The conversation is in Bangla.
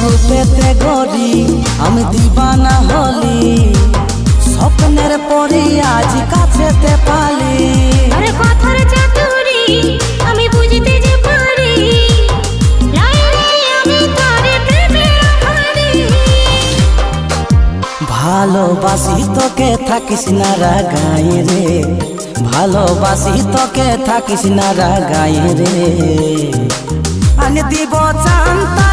রূপেতে গরি আমি দিবানা হলি, স্বপ্নের পরি আজ কাছেতে পালি। আরে কথার চাতুরি আমি বুঝতে যে পারি, লাইলে আমি তারে প্রেমে রাখারি। ভালোবাসি তোকে থাকিস না রাগাই রে, ভালোবাসি তোকে থাকিস না রাগাই রে। আনি দিব চান্তা